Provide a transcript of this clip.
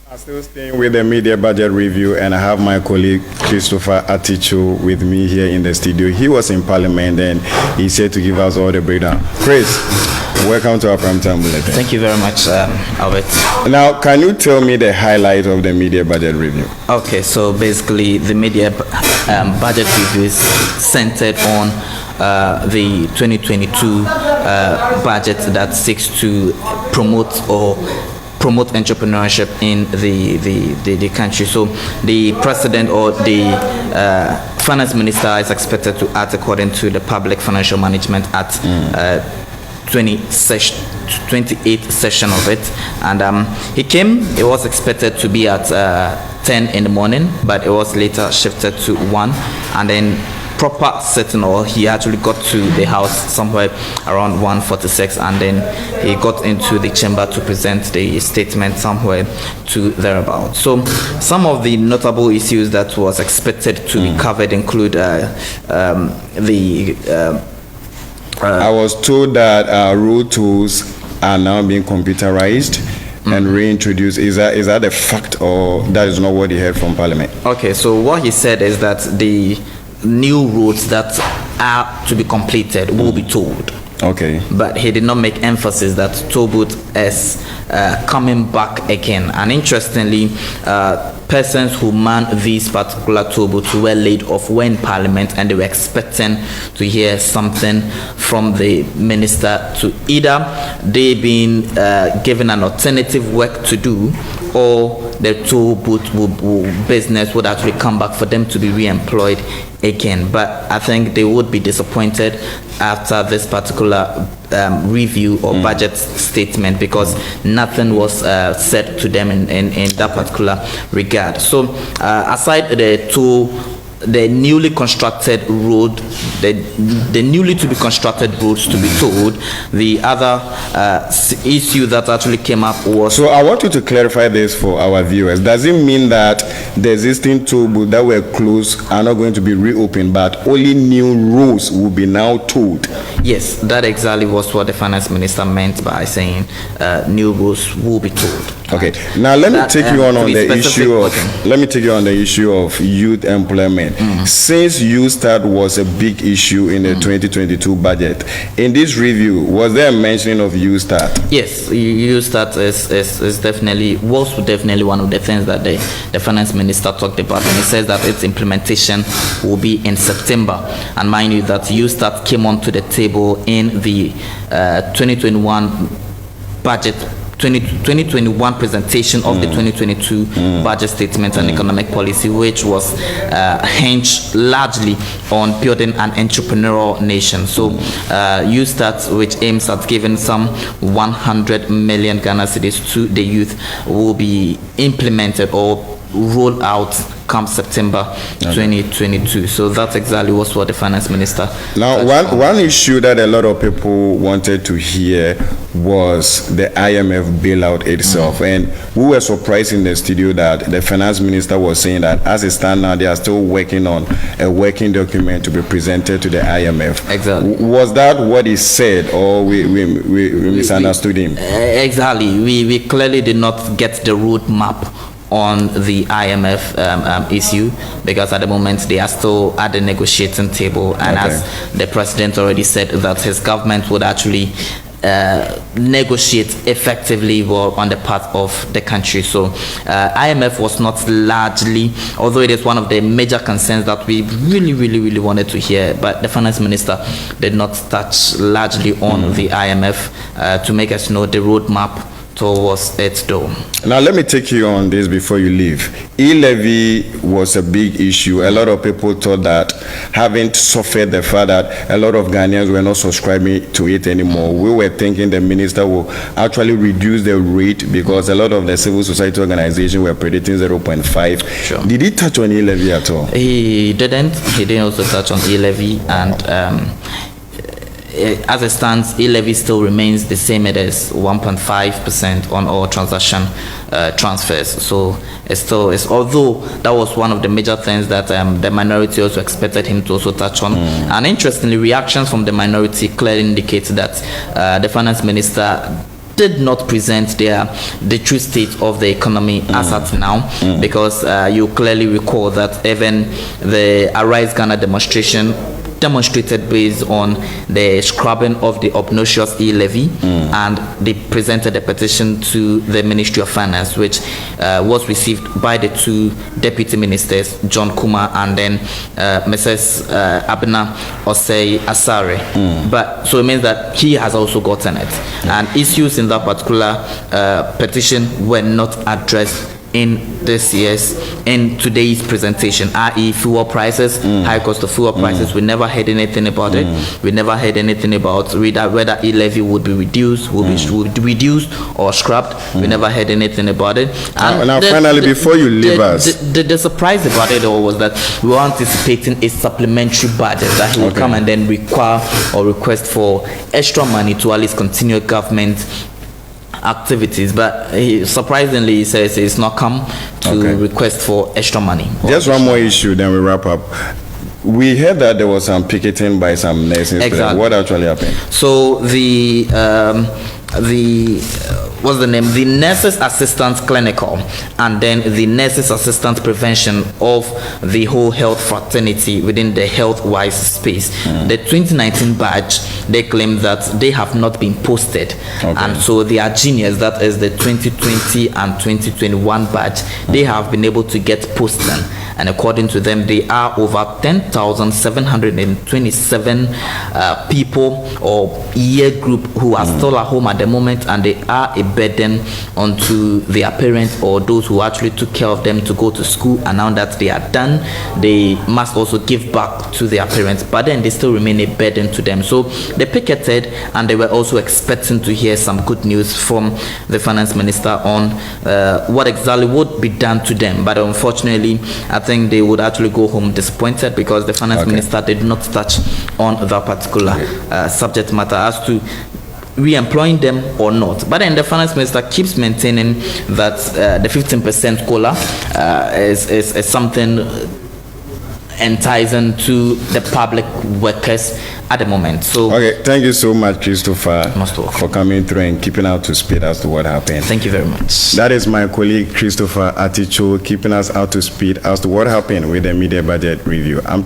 I'm still staying with the media budget review, and I have my colleague Christopher Aticho with me here in the studio. He was in Parliament and he said to give us all the breakdown. Chris, welcome to our primetime bulletin. Thank you very much, Albert. Now, can you tell me the highlight of the media budget review? Okay, so basically the media budget review is centered on the 2022 budget that seeks to promote entrepreneurship in the country. So the president or the finance minister is expected to act according to the Public Financial Management Act 28th session of it, and it was expected to be at 10 in the morning, but it was later shifted to 1, and then proper sitting, or he actually got to the house somewhere around 1:46, and then he got into the chamber to present the statement somewhere to thereabout. So some of the notable issues that was expected to be covered include I was told that road tolls are now being computerized and reintroduced. Is that a fact, or that is not what he heard from Parliament? Okay, so what he said is that the new roads that are to be completed will be tolled. Okay. But he did not make emphasis that toll booth is coming back again. And interestingly, persons who man these particular toll booths were laid off when in Parliament, and they were expecting to hear something from the minister to either they being given an alternative work to do, or the toll booth business would actually come back for them to be re-employed again. But I think they would be disappointed after this particular review or budget statement, because nothing was said to them in that particular regard. So aside the newly constructed road, the newly to be constructed roads to be tolled, the other issue that actually came up was... So I want you to clarify this for our viewers. Does it mean that the existing toll booths that were closed are not going to be reopened, but only new roads will be now tolled? Yes, that exactly was what the finance minister meant by saying new roads will be tolled. Okay. Now let me take you on the issue of youth employment. Since YouStart was a big issue in the 2022 budget, in this review, was there a mentioning of YouStart? Yes, YouStart was definitely one of the things that the finance minister talked about, and he says that its implementation will be in September. And mind you that YouStart came onto the table in the 2021 budget 2021 presentation of the 2022 budget statement and economic policy, which was hinged largely on building an entrepreneurial nation. So YouStart, which aims at giving some 100 million Ghana cedis to the youth, will be implemented or rolled out come September 2022. So that's exactly what the finance minister... Now, one issue that a lot of people wanted to hear was the IMF bailout itself. And we were surprised in the studio that the finance minister was saying that as it stands now, they are still working on a working document to be presented to the IMF. Exactly. Was that what he said, or we misunderstood him? Exactly. We clearly did not get the roadmap on the IMF issue, because at the moment they are still at the negotiating table, and as the president already said, that his government would actually negotiate effectively on the part of the country. So IMF was not largely, although it is one of the major concerns that we really wanted to hear, but the finance minister did not touch largely on the IMF to make us know the roadmap towards its dome. Now let me take you on this before you leave. E-levy was a big issue. A lot of people thought that, having suffered the fact that a lot of Ghanaians were not subscribing to it anymore, we were thinking the minister will actually reduce the rate, because a lot of the civil society organizations were predicting 0.5. Sure. Did he touch on e-levy at all? He didn't. He didn't also touch on e-levy, and as it stands, e-levy still remains the same. It is 1.5% on all transaction transfers. So it's although that was one of the major things that the minority also expected him to also touch on. And interestingly, reactions from the minority clearly indicate that the finance minister did not present the true state of the economy as at now, because you clearly recall that even the Arise Ghana demonstration demonstrated based on the scrapping of the obnoxious e-levy, and they presented a petition to the Ministry of Finance, which was received by the two deputy ministers, John Kumar and then Mrs. Abena Osei Asare. But so it means that he has also gotten it, and issues in that particular petition were not addressed in today's presentation, i.e. fuel prices, high cost of fuel prices. We never heard anything about it. We never heard anything about whether e-levy would be reduced, would be reduced or scrapped. We never heard anything about it. And now finally, before you leave us, the surprise about it all was that we were anticipating a supplementary budget that he would come and then require or request for extra money to at least continue government activities, but surprisingly he says he's not come to request for extra money. Just one more issue, then we wrap up. We heard that there was some picketing by some nurses. Exactly. What actually happened? So what's the name? The Nurses Assistant Clinical and then the Nurses Assistant Prevention of the whole health fraternity within the health-wise space. The 2019 badge, they claim that they have not been posted, and so they are genius. That is the 2020 and 2021 badge. They have been able to get posted, and according to them, they are over 10,727 people or year group who are still at home at the moment, and they are a burden onto their parents or those who actually took care of them to go to school, and now that they are done, they must also give back to their parents, but then they still remain a burden to them. So they picketed, and they were also expecting to hear some good news from the finance minister on what exactly would be done to them, but unfortunately I think they would actually go home disappointed, because the finance minister did not touch on that particular subject matter as to re-employing them or not. But then the finance minister keeps maintaining that the 15% COLA is something enticing to the public workers at the moment. So thank you so much, Christopher, for coming through and keeping out to speed as to what happened. Thank you very much. That is my colleague Christopher Aticho keeping us out to speed as to what happened with the media budget review. I'm taking